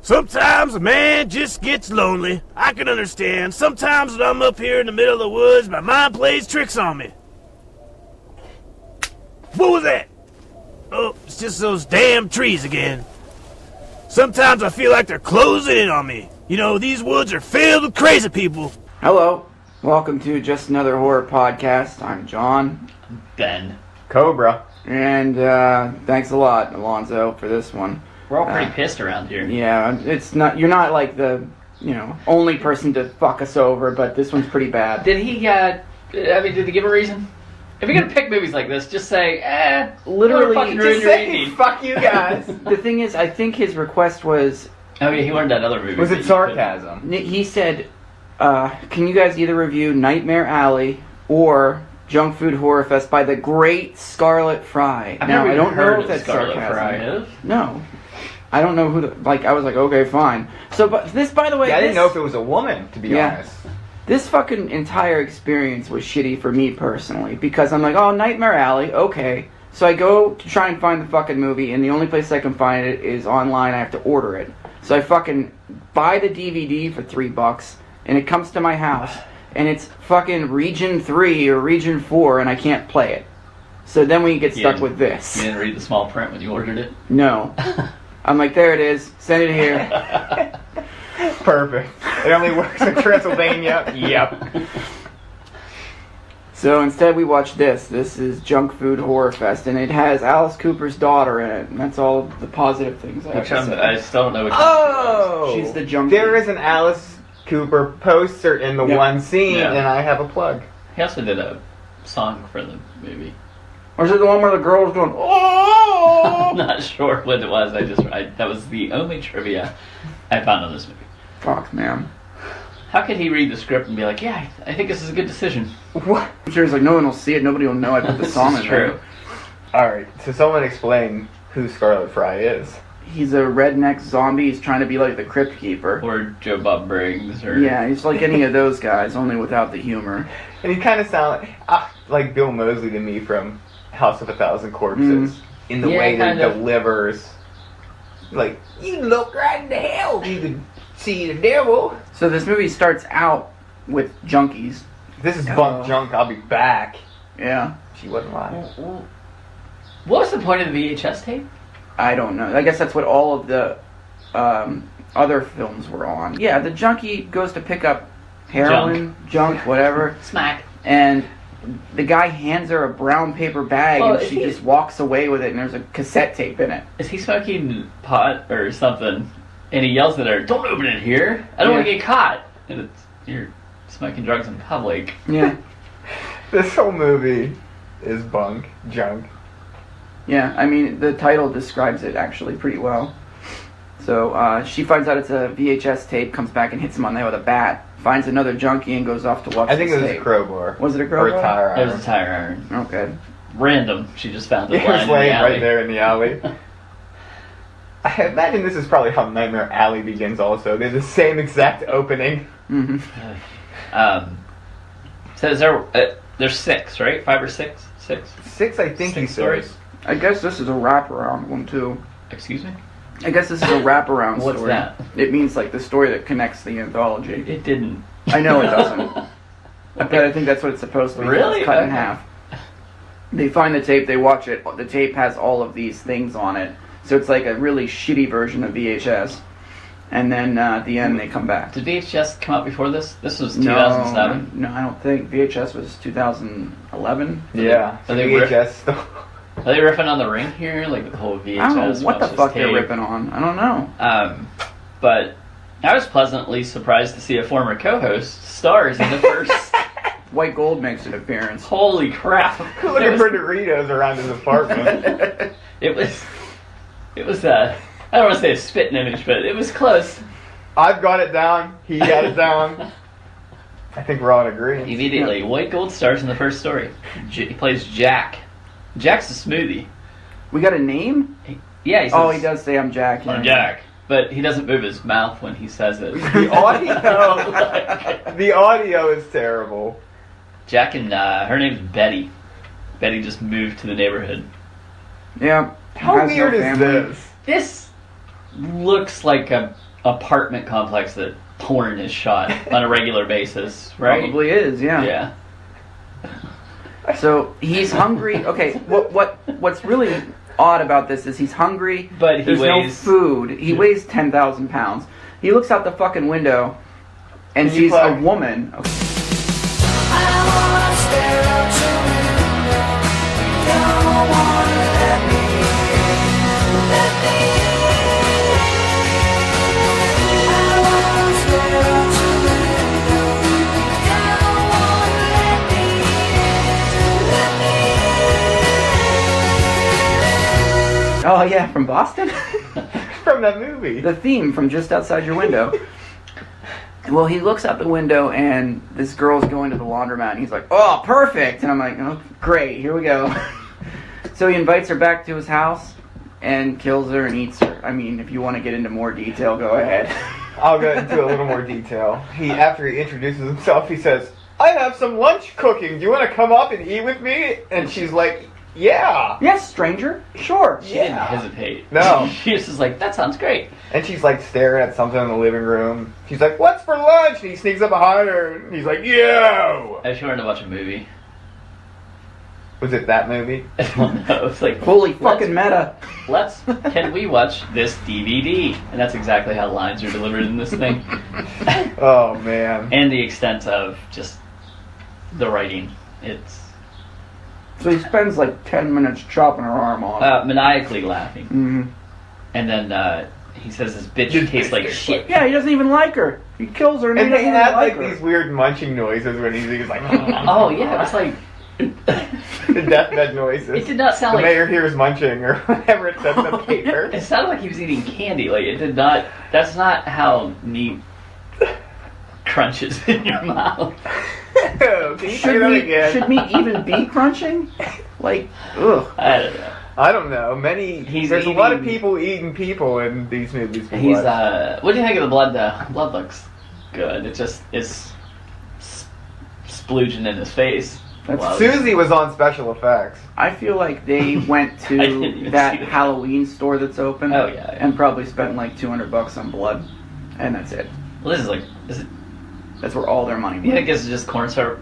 Sometimes a man just gets lonely. I can understand. Sometimes when I'm up here in the middle of the woods, my mind plays tricks on me. What was that? Oh, it's just those damn trees again. Sometimes I feel like they're closing in on me. You know, these woods are filled with crazy people. Hello. Welcome to Just Another Horror Podcast. I'm John. Ben. Cobra. And thanks a lot, Alonzo, for this one. We're all pretty pissed around here. Yeah, you're not like the, only person to fuck us over, but this one's pretty bad. Did he give a reason? If you're gonna pick movies like this, just say, literally, fucking just ruin your say, evening. Fuck you guys. The thing is, I think his request was... Oh yeah, he wanted that other movie. Was it sarcasm? He said, can you guys either review Nightmare Alley or Junkfood Horrorfest by the great Scarlet Fry? I've now, never I don't heard know if of that's Scarlet sarcasm. Fry is. No. I don't know who I was like, okay, fine. So, but this, by the way... Yeah, I didn't know if it was a woman, to be honest. This fucking entire experience was shitty for me personally, because I'm like, oh, Nightmare Alley, okay. So I go to try and find the fucking movie, and the only place I can find it is online. I have to order it. So I fucking buy the DVD for $3, and it comes to my house, and it's fucking Region 3 or Region 4, and I can't play it. So then we get stuck with this. You didn't read the small print when you ordered it? No. I'm like, there it is. Send it here. Perfect. It only works in Transylvania. Yep. So instead we watch this. This is Junkfood Horrorfest, and it has Alice Cooper's daughter in it, and that's all the positive things I have to say. I still don't know which Oh! She's the junkie. There is an Alice Cooper poster in the one scene, and I have a plug. He also did a song for the movie. Or is it the one where the girl was going, oh? I'm not sure what it was. That was the only trivia I found on this movie. Fuck, man. How could he read the script and be like, yeah, I think this is a good decision? What? I'm sure he's like, no one will see it, nobody will know I put the song in there. True. Alright, so someone explain who Scarlet Fry is. He's a redneck zombie, he's trying to be like the Crypt Keeper. Or Joe Bob Briggs. Or... Yeah, he's like any of those guys, only without the humor. And he kind of sounds like Bill Moseley to me from House of a Thousand Corpses. In the way that he delivers. Like, you look right in the hell, you can see the devil. So this movie starts out with junkies. This is bunk junk, I'll be back. Yeah. She wasn't lying. What was the point of the VHS tape? I don't know. I guess that's what all of the other films were on. Yeah, the junkie goes to pick up heroin, junk whatever. Smack. And the guy hands her a brown paper bag, and she just walks away with it, and there's a cassette tape in it. Is he smoking pot or something? And he yells at her, "Don't open it here! I don't want to get caught!" And you're smoking drugs in public. Yeah. This whole movie is bunk junk. Yeah, I mean, the title describes it actually pretty well. So she finds out it's a VHS tape, comes back and hits him on the head with a bat, finds another junkie and goes off to watch I think this it was tape. a crowbar. Was it a crowbar? Or a tire iron. It was a tire iron. Okay. Random. She just found it It was lying in the laying alley. right there in the alley. I imagine this is probably how Nightmare Alley begins also. They're the same exact opening. Mm-hmm. So is there's 6, right? 5 or 6? 6? 6, I think, he stories. says. I guess this is a wraparound one, too. Excuse me? I guess this is a wraparound What's story. that? It means, like, the story that connects the anthology. It didn't. I know it doesn't. But I think that's what it's supposed to be. Really? It's cut in half. They find the tape, they watch it. The tape has all of these things on it. So it's like a really shitty version of VHS. And then at the end, they come back. Did VHS come out before this? This was 2007? No, I don't think. VHS was 2011. Yeah. Are they VHS still. Are they riffing on the Ring here? Like the whole VHS? I don't know what the fuck they're tape? ripping on. I don't know. But I was pleasantly surprised to see a former co-host stars in the first... White Gold makes an appearance. Holy crap. Looking for Doritos around his apartment. It was I don't want to say a spitting image, but it was close. I've got it down. He got it down. I think we're all in agreement. Immediately, White Gold stars in the first story. He plays Jack. Jack's a smoothie. We got a name? Yeah, he says, he does say I'm Jack. I'm Jack. But he doesn't move his mouth when he says it. The audio is terrible. Jack and her name's Betty. Betty just moved to the neighborhood. Yeah. How Has no weird is family. this? This looks like a apartment complex that porn is shot on a regular basis, right? Probably is, yeah. Yeah. So he's hungry. Okay, what's really odd about this is he's hungry, but there's no food. He weighs 10,000 pounds. He looks out the fucking window and sees a woman. Okay. Oh yeah, from Boston? From that movie. The theme from Just Outside Your Window. Well, he looks out the window and this girl's going to the laundromat and he's like, oh, perfect! And I'm like, oh, great, here we go. So he invites her back to his house and kills her and eats her. I mean, if you want to get into more detail, go ahead. I'll go into a little more detail. After he introduces himself, he says, I have some lunch cooking. Do you want to come up and eat with me? And she's like, yeah. Yes, stranger. Sure. She didn't hesitate. No. She was just like, that sounds great. And she's like staring at something in the living room. She's like, what's for lunch? And he sneaks up behind her and he's like, yo. I just wanted to watch a movie. Was it that movie? I don't know. It's like, holy fucking meta. Can we watch this DVD? And that's exactly how lines are delivered in this thing. Oh, man. And the extent of just the writing. It's... So he spends like 10 minutes chopping her arm off. Maniacally laughing. Mm-hmm. And then he says this bitch tastes like shit. Yeah, he doesn't even like her. He kills her and he they doesn't had even like her. these weird munching noises when he's like... Oh, yeah, it's like... the deathbed noises. It did not sound the like... The mayor hears munching or whatever it says in the paper. It sounded like he was eating candy. Like, it did not... That's not how meat crunches in your mouth. Should meat even be crunching? Like, ugh. I don't know. I don't know. There's a lot of people eating people in these movies. What do you think of the blood, though? Blood looks good. It just is splooging in his face. Susie was on special effects. I feel like they went to that Halloween store that's open. Oh, yeah. And probably spent like $200 on blood. And that's it. Well, this is like... That's where all their money went. You think it's just corn syrup?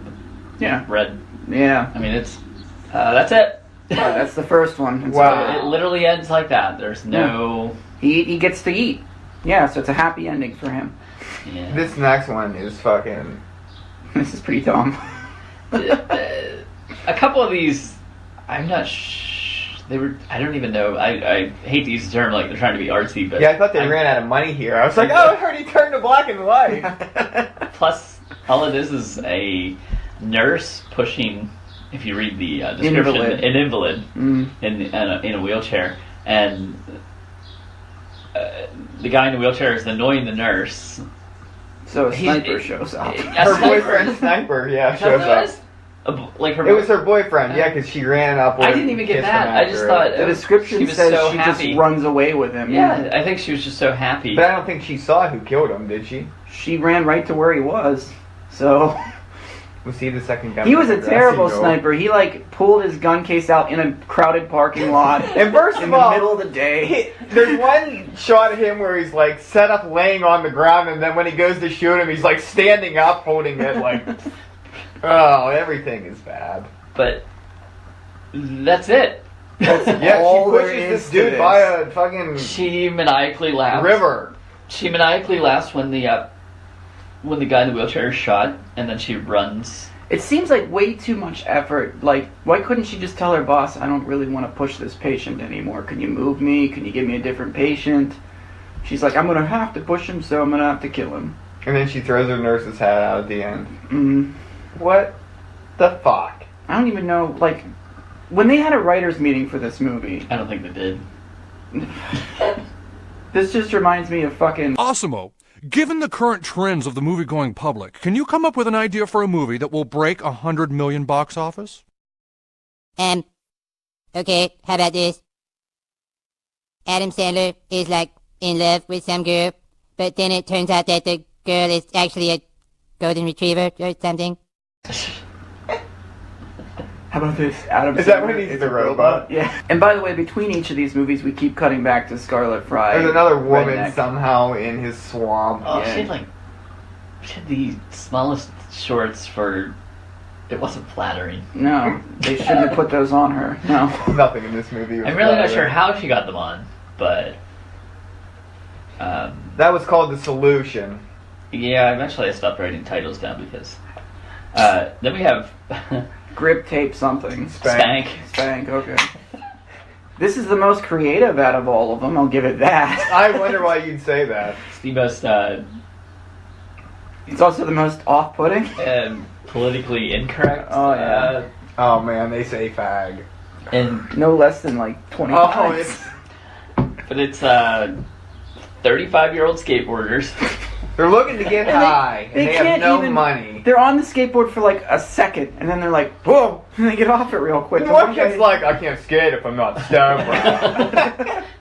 Yeah. Red. Yeah. I mean, it's... that's it. That's the first one. Wow. It literally ends like that. There's no... He gets to eat. Yeah, so it's a happy ending for him. Yeah. This next one is fucking... This is pretty dumb. A couple of these... I'm not they were... I don't even know. I hate to use the term like they're trying to be artsy, but... Yeah, I thought they ran out of money here. I was like, oh, I heard he turned to black and white. Plus, all it is a nurse pushing, if you read the description, an invalid in a wheelchair, and the guy in the wheelchair is annoying the nurse. So a sniper shows up. Her boyfriend, Sniper, shows up. It was her boyfriend, because she ran up with I didn't even get that. I just thought... The description says she just runs away with him. Yeah, I think she was just so happy. But I don't think she saw who killed him, did she? She ran right to where he was, so... Was he the second guy? He was a terrible sniper. He, pulled his gun case out in a crowded parking lot. And first in of all... the middle of the day. There's one shot of him where he's, set up laying on the ground, and then when he goes to shoot him, he's, standing up holding it, Oh, everything is bad. But that's it. She pushes this dude by a fucking... She maniacally laughs. River. She maniacally laughs when the guy in the wheelchair is shot, and then she runs. It seems like way too much effort. Why couldn't she just tell her boss, I don't really want to push this patient anymore. Can you move me? Can you give me a different patient? She's like, I'm going to have to push him, so I'm going to have to kill him. And then she throws her nurse's hat out at the end. Mm-hmm. What the fuck? I don't even know, when they had a writer's meeting for this movie... I don't think they did. This just reminds me of fucking... Awesome-o, given the current trends of the movie-going public, can you come up with an idea for a movie that will break $100 million box office? Okay, how about this? Adam Sandler is, in love with some girl, but then it turns out that the girl is actually a golden retriever or something. How about this? Adam Is that Sandler when he's is the a robot? Yeah. And by the way, between each of these movies, we keep cutting back to Scarlet Fry. There's another woman redneck. somehow in his swamp. Oh, Yeah. she had the smallest shorts for. It wasn't flattering. No, they shouldn't have put those on her. No. Nothing in this movie was I'm really not flattering. sure how she got them on, but. That was called The Solution. Yeah, eventually I stopped writing titles down because. Then we have. Grip tape something. Spank. Spank, okay. This is the most creative out of all of them, I'll give it that. I wonder why you'd say that. It's the most. It's also the most off-putting. Politically incorrect. Oh, yeah. Oh man, they say fag. And No less than like 20 Oh, times. but it's 35-year-old skateboarders. They're looking to get high, and they have can't no even- money. They're on the skateboard for like a second, and then they're like, whoa, and they get off it real quick. One kid's like, I can't skate if I'm not stoned.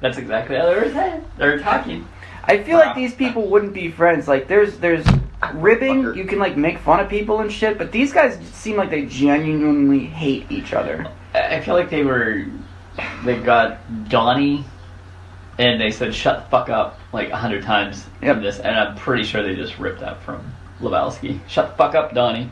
That's exactly how they were saying. They were talking. I feel like these people wouldn't be friends. Like, there's ribbing, Fucker. you can like make fun of people and shit, but these guys seem like they genuinely hate each other. I feel like they got Donnie, and they said shut the fuck up like 100 times Yep. in this, and I'm pretty sure they just ripped that from Lebowski. Shut the fuck up, Donnie.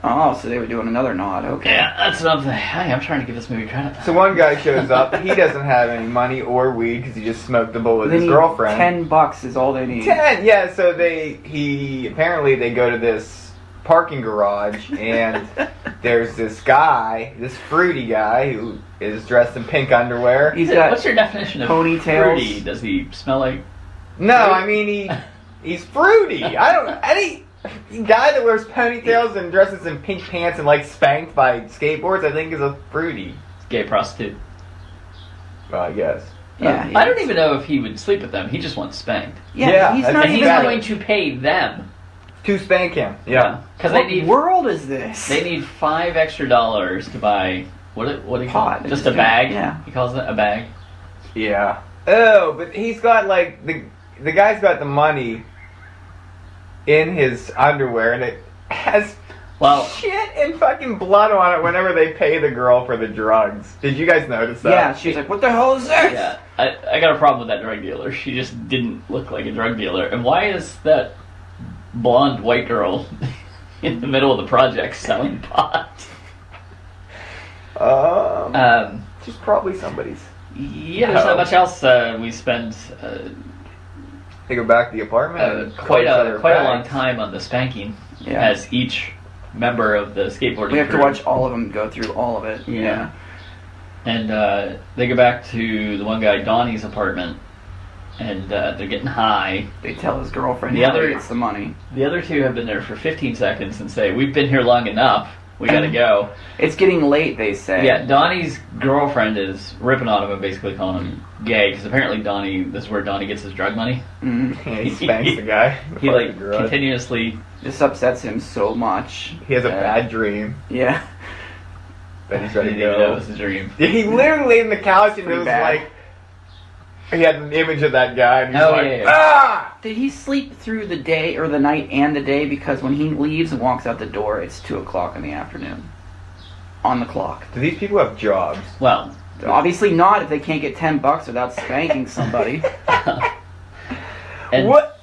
Oh, so they were doing another nod, okay. Yeah, that's what I'm saying. Hey, I'm trying to give this movie credit. So one guy shows up. He doesn't have any money or weed because he just smoked the bowl with They his need girlfriend. $10 is all they need. 10, yeah. So they go to this parking garage and there's this guy, this fruity guy who is dressed in pink underwear. He's got What's your definition of ponytails. fruity? Does he smell like? No, I mean he's fruity. Any guy that wears ponytails and dresses in pink pants and like spanked by skateboards, I think is a fruity. Gay prostitute. Well, I guess. Yeah, I don't even know if he would sleep with them. He just wants spanked. Yeah, he's that's not And he's even better. going to pay them. To spank him. Yeah. Because What they need world is this? they need $5 extra to buy what do you call Pot. it? Just a It's bag. yeah. He calls it a bag. Yeah. Oh, but he's got like the guy's got the money in his underwear and it has shit and fucking blood on it whenever they pay the girl for the drugs. Did you guys notice that? Yeah, she's like, what the hell is this? Yeah, I got a problem with that drug dealer. She just didn't look like a drug dealer. And why is that blonde white girl in the middle of the project selling pot? She's probably somebody's. Yeah, there's not much else we spend They go back to the apartment. and quite close their a bags. long time on the spanking, Yeah. as each member of the skateboarding We have to crew. watch all of them go through all of it. Yeah. And they go back to the one guy, Donnie's apartment, and they're getting high. They tell his girlfriend The how other- he gets the money. The other two have been there for 15 seconds and say, we've been here long enough, we gotta go. It's getting late, they say. Yeah, Donnie's girlfriend is ripping on him and basically calling him gay, because apparently this is where Donnie gets his drug money. Mhm. Yeah, he spanks the guy. He like continuously... This upsets him so much. He has a bad dream Yeah. that he's I ready didn't to even know it go. was a dream. He literally laid on the couch and it Pretty was bad. like he had an image of that guy and he's Oh, like, yeah. ah! Did he sleep through the day or the night and the day? Because when he leaves and walks out the door, it's 2 o'clock in the afternoon. On the clock. Do these people have jobs? Well, Obviously not if they can't get $10 without spanking somebody. and What?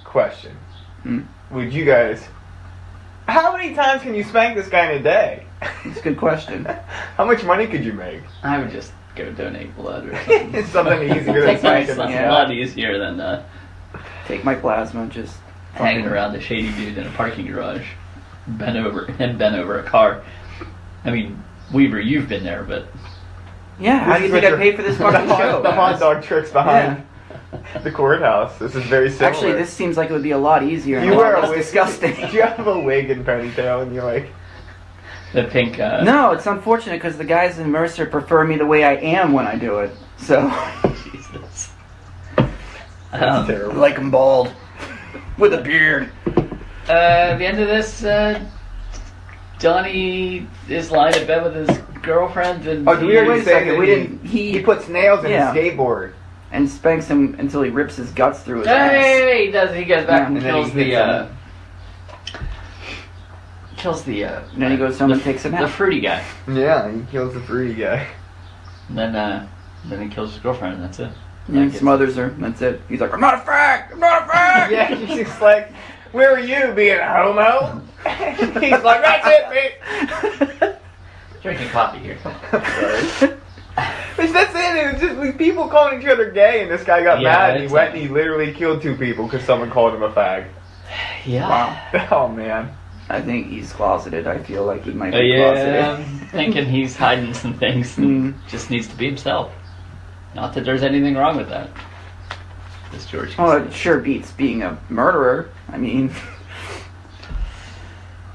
Question. Hmm. Would you guys... How many times can you spank this guy in a day? It's a good question. How much money could you make? I would just go donate blood or something. It's something easier than Take my spanking son. this It's a Yeah. lot easier than Take my plasma, just hanging fucking- around a shady dude in a parking garage, bent over a car. I mean, Weaver, you've been there, but Yeah, how do you think I paid for this fucking show? The hot dog tricks behind the courthouse. This is very similar. Actually, this seems like it would be a lot easier and You a wear lot a less wig. disgusting. Do you have a wig and ponytail and you're like... the pink. No, it's unfortunate because the guys in Mercer prefer me the way I am when I do it. So, Jesus. That's terrible. like I'm bald. With a beard. At the end of this, Donnie is lying in bed with his girlfriend, and Oh, do we Wait already a say second, that we he, didn't- he puts nails in Yeah. his skateboard? And spanks him until he rips his guts through his ass. Hey, he does. He goes back Yeah, and and then kills he hits the kills the. And then he goes home and takes a The nap. fruity guy. Yeah, he kills the fruity guy. And then he kills his girlfriend, and that's it. And he smothers her. That's it. He's like, I'm not a fag! I'm not a fag! Yeah, he's just like, where are you, being a homo? He's like, that's it, mate. Drinking coffee here. Sorry. But that's it. It was just like, people calling each other gay, and this guy got mad, and he went and he literally killed 2 people because someone called him a fag. Yeah. Wow. Oh, man. I think he's closeted. I feel like he might be closeted. I'm thinking he's hiding some things and just needs to be himself. Not that there's anything wrong with that. This George. Well, it sure beats being a murderer. I mean...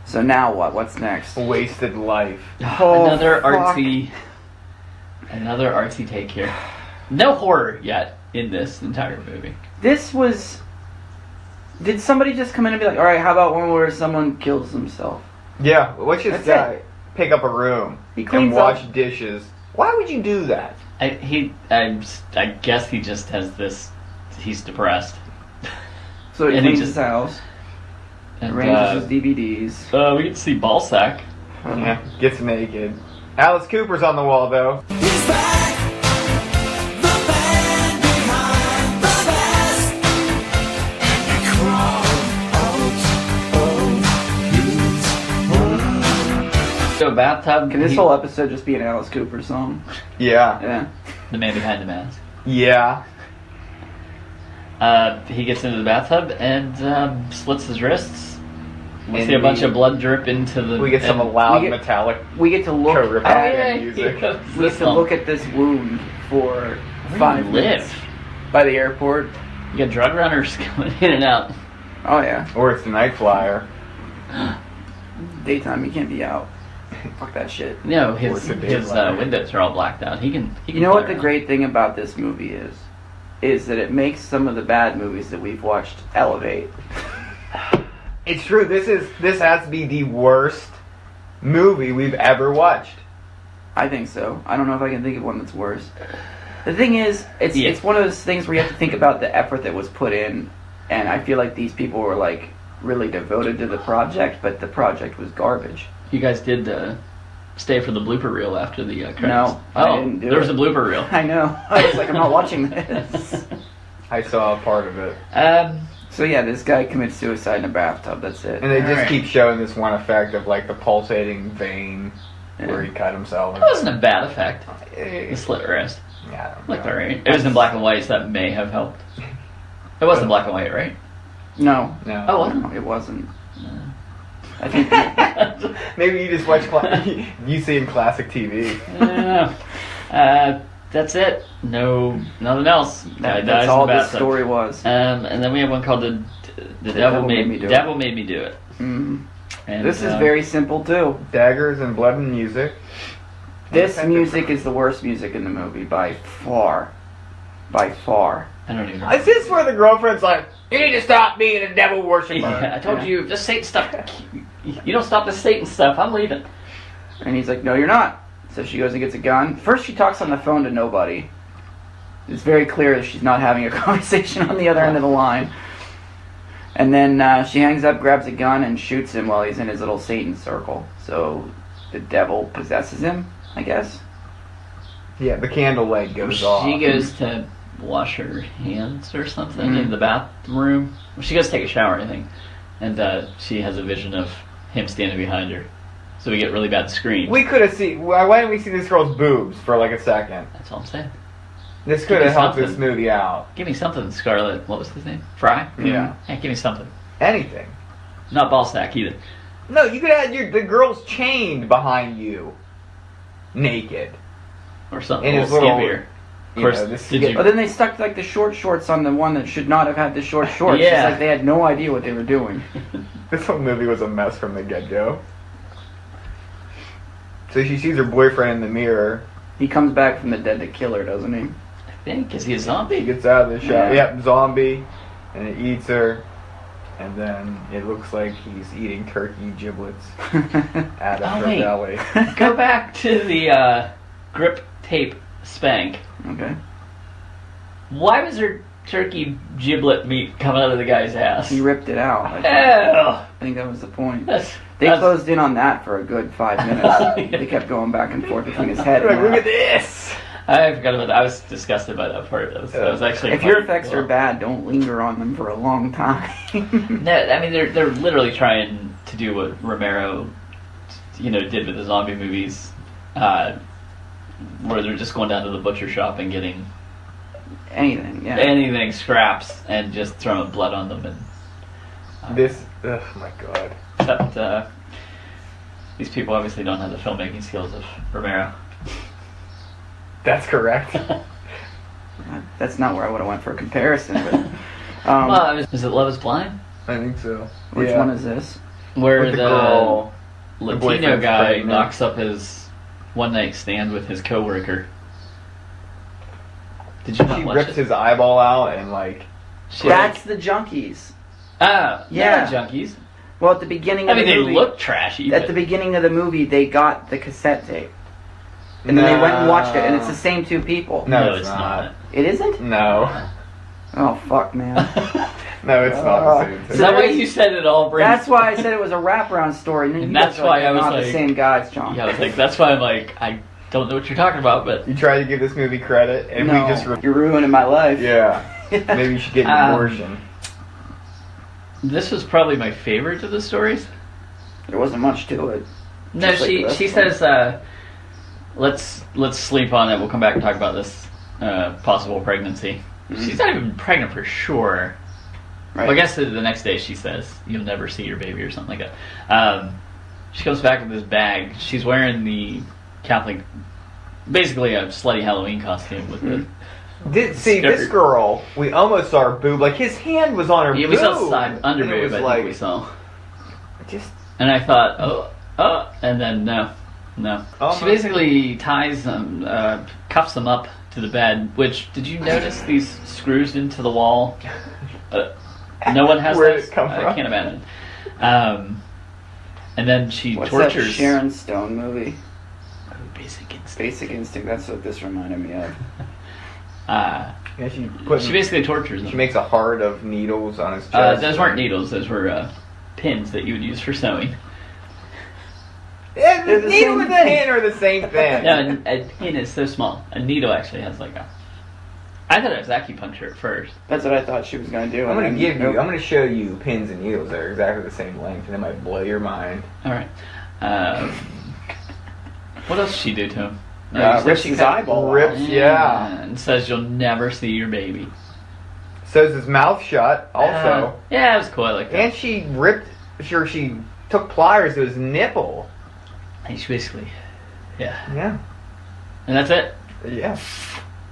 So now what? What's next? Wasted life. Oh, another fuck. artsy take here. No horror yet in this entire movie. This was... Did somebody just come in and be like, alright, how about one where someone kills himself? Yeah, let's just That's pick up a room He cleans and wash up. dishes. Why would you do that? I guess he just has this. He's depressed. So he And he cleans just- his house, And, arranges his DVDs. we get to see Ballsack. Yeah, gets naked. Alice Cooper's on the wall, though. He's back, the man behind the mask, and he crawled out of his hole. So bathtub. Can this whole episode just be an Alice Cooper song? Yeah. Yeah. The man behind the mask. Yeah. He gets into the bathtub and slits his wrists. We And see a bunch of blood drip into the. We get some and- loud we get- metallic We get to look Horrorfest at music. we get to look at this wound for Where 5 do you minutes live? by the airport. You got drug runners coming in and out. Oh yeah. Or it's the Night Flyer. Daytime, you can't be out. Fuck that shit. No, Or his it's a day flyer. windows are all blacked out. He can. You know what fly the around. great thing about this movie is that it makes some of the bad movies that we've watched elevate. It's true. This has to be the worst movie we've ever watched. I think so. I don't know if I can think of one that's worse. The thing is, it's Yeah. it's one of those things where you have to think about the effort that was put in, and I feel like these people were like really devoted to the project, but the project was garbage. You guys did stay for the blooper reel after the credits. No, oh, I didn't do there was it. a blooper reel. I know. I was like, I'm not watching this. I saw a part of it. So yeah, this guy commits suicide in a bathtub. That's it. And they just Alright. keep showing this one effect of like the pulsating vein where he cut himself. That wasn't a bad effect. Eh, The slit wrist. yeah, I don't Looked know. alright. It was in black and white, so that may have helped. It wasn't black and white, right? No, No. Oh, what? no, it wasn't. I think Maybe you just watch you see in classic TV. That's it. No, nothing else. Guy dies that's in all the this bathtub. story was. And then we have one called the Devil Made Me Do It. Mhm. And, This is very simple too. Daggers and blood and music. This music is the worst music in the movie by far. By far. I don't even know. Is this where the girlfriend's like, you need to stop being a devil worshiper? Yeah, I told you, this Satan stuff. You don't stop the Satan stuff, I'm leaving. And he's like, no, you're not. So she goes and gets a gun. First, she talks on the phone to nobody. It's very clear that she's not having a conversation on the other end of the line. And then she hangs up, grabs a gun, and shoots him while he's in his little Satan circle. So the devil possesses him, I guess. Yeah, the candle light goes off. She goes to wash her hands or something in the bathroom. She goes to take a shower, I think. And she has a vision of him standing behind her. So we get really bad screams. We could have seen. Why didn't we see this girl's boobs for like a second? That's all I'm saying. This Give could me have helped something. this movie out. Give me something, Scarlet. What was his name? Fry? Yeah. Hey, give me something. Anything. Not ball sack either. No, you could have the girl's chained behind you, naked. Or something. In a his little little- skimpier. Of you course, know, this- did you... But then they stuck like the short shorts on the one that should not have had the short shorts. Yeah. It's like they had no idea what they were doing. This whole movie was a mess from the get-go. So she sees her boyfriend in the mirror. He comes back from the dead to kill her, doesn't he? I think, is he a He zombie? gets out of the shot. Yeah. Yep, zombie. And it eats her. And then it looks like he's eating turkey giblets out of Oh, her wait. belly. Go back to the grip tape spank. Okay. Why was her turkey giblet meat coming out of the guy's ass. He ripped it out. Ew. I think that was the point. They closed in on that for a good 5 minutes. They kept going back and forth between his head and Look that. at this. I forgot about that. I was disgusted by that part. That was actually. If your effects are bad, don't linger on them for a long time. No, I mean they're literally trying to do what Romero, did with the zombie movies, where they're just going down to the butcher shop and getting anything scraps and just throwing blood on them and. Oh my god. Except these people obviously don't have the filmmaking skills of Romero. That's correct. That's not where I would have went for a comparison. But, is it Love Is Blind? I think so. Which one is this? Where With the girl, Latino boyfriend's guy pregnant. knocks up his one-night stand with his coworker. Did you not She watch rips it? his eyeball out and like. That's the Junkies. Yeah, Yeah. junkies. Well, at the beginning I of mean, the they movie, look trashy. at but- the beginning of the movie, they got the cassette tape, and then they went and watched it, and it's the same two people. No, it's not. It isn't? No. Oh fuck, man. No, it's not the same Is thing. that why you said it all brings? That's why I said it was a wraparound story, and, then And you guys that's are like, why I was not like- the same guys, John. Yeah, I was like, that's why I'm like, I don't know what you're talking about, but You try to give this movie credit, and no, we just. you're ruining my life. Yeah. Maybe you should get an abortion. this was probably my favorite of the stories. There wasn't much to it. No, Just like the rest she of them. says, let's sleep on it. We'll come back and talk about this possible pregnancy. Mm-hmm. She's not even pregnant for sure. Right. Well, I guess the next day she says, you'll never see your baby or something like that. She comes back with this bag. She's wearing the Catholic, basically a slutty Halloween costume with the... This girl, we almost saw her boob. Like, his hand was on her Yeah, boob. we saw side under and it boob, was I think we saw. Just... And I thought, and then no. Oh, She my- basically ties them, cuffs them up to the bed, which, did you notice these screws into the wall? No one has Where did those? it come I from? can't imagine. And then she What's tortures... that Sharon Stone movie? Basic Instinct. Basic Instinct. That's what this reminded me of. Yeah, She basically tortures them. She makes a heart of needles on his chest. Those weren't needles, those were pins that you would use for sewing. Yeah, They're the the needle same and the thing. hand are the same thing. No, a pin is so small. A needle actually has like a... I thought it was acupuncture at first. That's what I thought she was going to do. I'm and gonna then- I'm gonna show you pins and needles that are exactly the same length, and it might blow your mind. Alright. What else did she do to him? You said rips she his cut- eyeball out. Rips, yeah. And says you'll never see your baby. Sews his mouth shut, also. Yeah, it was cool. I like that. And she ripped, she took pliers to his nipple. And she basically... Yeah. Yeah. And that's it. Yeah.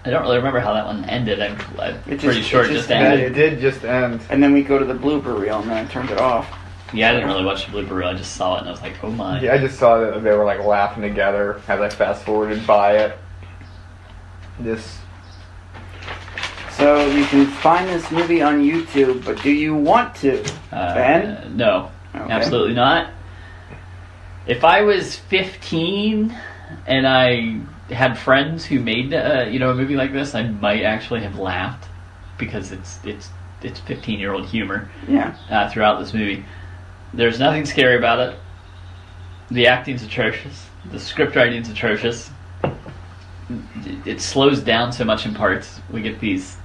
I don't really remember how that one ended. I'm It pretty just- sure it it just just And ended. it did just end. And then we go to the blooper reel, and then I turned it off. Yeah, I didn't really watch the blooper reel. I just saw it and I was like, oh my. Yeah, I just saw that they were like laughing together as I fast forwarded by it. So you can find this movie on YouTube, but do you want to? Ben? No. Okay. Absolutely not. If I was 15 and I had friends who made a movie like this, I might actually have laughed because it's 15-year-old humor Yeah. throughout this movie. There's nothing scary about it. The acting's atrocious. The script writing's atrocious. It slows down so much in parts. We get these,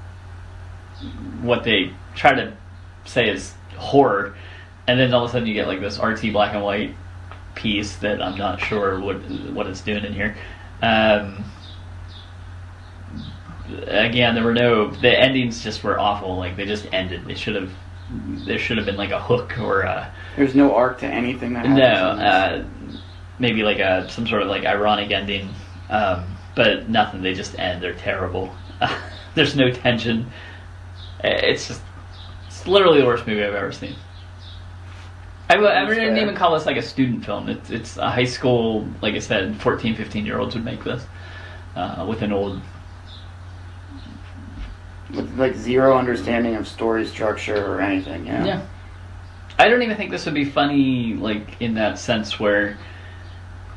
what they try to say is horror, and then all of a sudden you get like this artsy black and white piece that I'm not sure what it's doing in here. Again, the endings just were awful. Like they just ended. There should have been like a hook or a There's no arc to anything that happens. maybe like some sort of like ironic ending, but nothing. They just end. They're terrible. There's no tension. It's literally the worst movie I've ever seen. I wouldn't even call this like a student film. It's a high school, like I said, 14, 15-year-olds would make this with an old... With like zero understanding of story structure or anything, Yeah. I don't even think this would be funny, like, in that sense where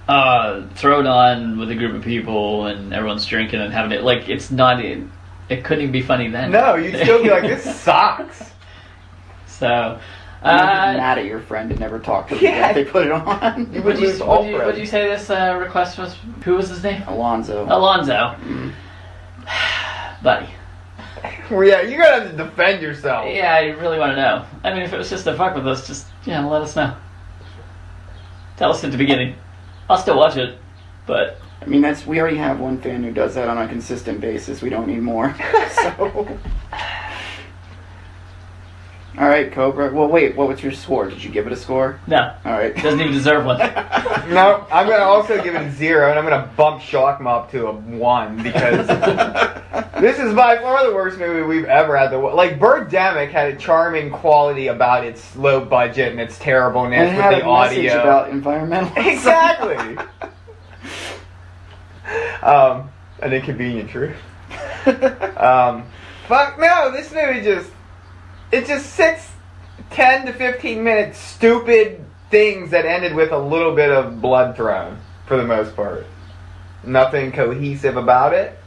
throw it on with a group of people and everyone's drinking and having it. Like, it's not... it couldn't even be funny then. No, you'd still be like, this sucks. So, You'd be mad at your friend and never talk to them Yeah. if they put it on. You would lose all you friends. say this request was? Who was his name? Alonzo. Alonzo. Buddy. Well, yeah, you're gonna have to defend yourself. Yeah, I really want to know. I mean, if it was just to fuck with us, just let us know. Tell us at the beginning. I'll still watch it, but I mean, we already have one fan who does that on a consistent basis. We don't need more. So. All right, Cobra. Well, wait. What was your score? Did you give it a score? no, All right. doesn't even deserve one. No, I'm gonna also give it a 0, and I'm gonna bump Shock Mob to a 1 because this is by far the worst movie we've ever had to watch. Like, Birdemic had a charming quality about its low budget and its terribleness And it with had the a message audio. about environmentalism. Exactly. An inconvenient truth. Fuck no, this movie it just sits 10 to 15 minutes stupid things that ended with a little bit of blood thrown, for the most part. Nothing cohesive about it.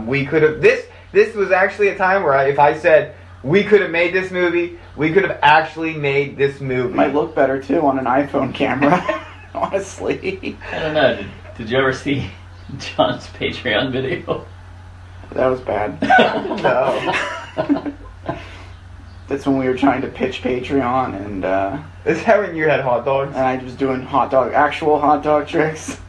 We could have, this was actually a time where if I said, we could have made this movie, we could have actually made this movie. Might look better, too, on an iPhone camera. Honestly. I don't know. Did you ever see John's Patreon video? That was bad. No. That's when we were trying to pitch Patreon, and Is that when you had hot dogs? I was doing actual hot dog tricks.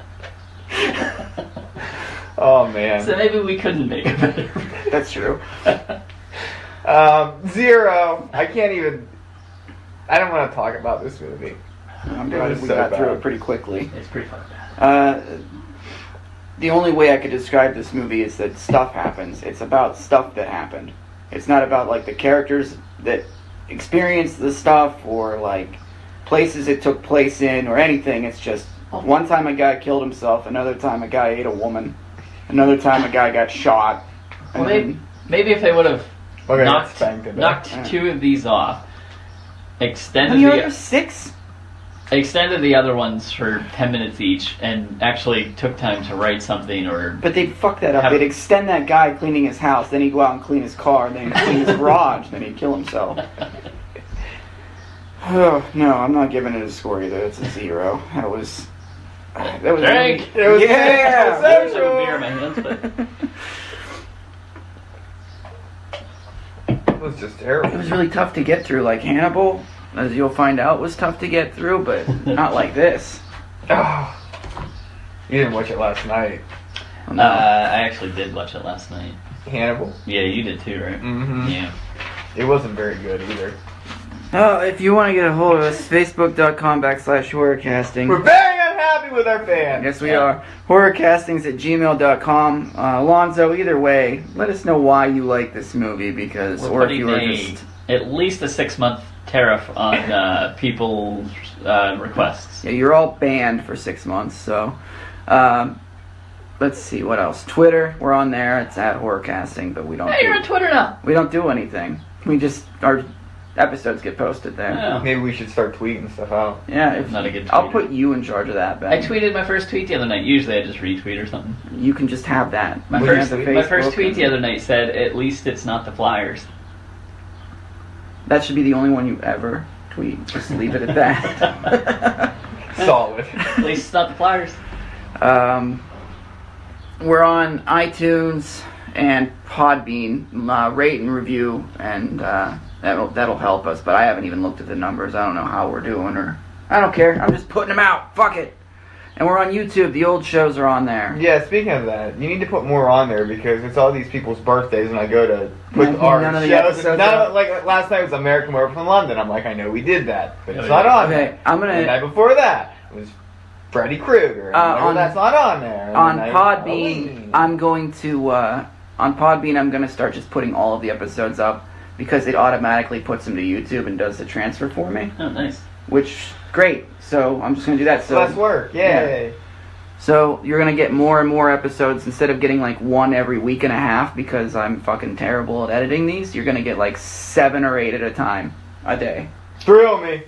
Oh, man. So maybe we couldn't make it better. That's true. 0. I can't even. I don't want to talk about this movie. I'm It glad was we so got through bad. it pretty quickly. It's pretty fucking bad. The only way I could describe this movie is that stuff happens. It's about stuff that happened. It's not about, like, the characters that experienced the stuff or, like, places it took place in or anything. It's just one time a guy killed himself, another time a guy ate a woman, another time a guy got shot. Well, and maybe if they would have Okay, knocked spanked it. 2 of these off, how extended many are there? the 6? extended the other ones for 10 minutes each, and actually took time to write something or But they'd fuck that up. Have- They'd extend that guy cleaning his house, then he'd go out and clean his car, and then he'd clean his garage, then he'd kill himself. Oh, no, I'm not giving it a score either. It's a 0. That was Drink! It was Yeah! There's a beer in my hands, but It was just terrible. It was really tough to get through. Like Hannibal, as you'll find out, was tough to get through, but not like this. Oh. You didn't watch it last night. No. I actually did watch it last night. Hannibal? Yeah, you did too, right? Mm-hmm. Yeah. It wasn't very good either. If you want to get a hold of us, facebook.com/horrorcastings. We're very unhappy with our fans. Yes, we are. Horrorcastings@gmail.com. Alonzo, either way, let us know why you like this movie, because, We're or if putting you were just... at least a 6-month tariff on people's requests. Yeah, you're all banned for 6 months, so... let's see, what else? Twitter, we're on there. It's at Horrorcasting, but we don't Hey, you're on Twitter now. we don't do anything. We just... Our episodes get posted there. Yeah. Maybe we should start tweeting stuff out. Yeah, if, Not a good I'll tweeter. put you in charge of that, Ben. I tweeted my first tweet the other night. Usually I just retweet or something. You can just have that. My We can first have the my first Facebook tweet the and- other night said, "At least it's not the Flyers." That should be the only one you ever tweet. Just leave it at that. Solid. At least it's not the Flyers. We're on iTunes and Podbean. Rate and review, and that'll help us. But I haven't even looked at the numbers. I don't know how we're doing, or I don't care. I'm just putting them out. Fuck it. And we're on YouTube. The old shows are on there. Yeah, speaking of that, you need to put more on there because it's all these people's birthdays, and I go to put our None of the shows. episodes up. Like last night was American Werewolf in London. I'm like, I know we did that, but it's Oh, not yeah. on Okay, there. I'm The night gonna before that was Freddy Krueger. And I'm like, well, on- that's not on there. And on the night Podbean. Halloween. I'm going to on Podbean. I'm going to start just putting all of the episodes up because it automatically puts them to YouTube and does the transfer for me. Oh, nice. Which great. So I'm just going to do that. So less work. Yay. So you're gonna get more and more episodes instead of getting like one every week and a half because I'm fucking terrible at editing these. You're gonna get like 7 or 8 at a time a day. Thrill me.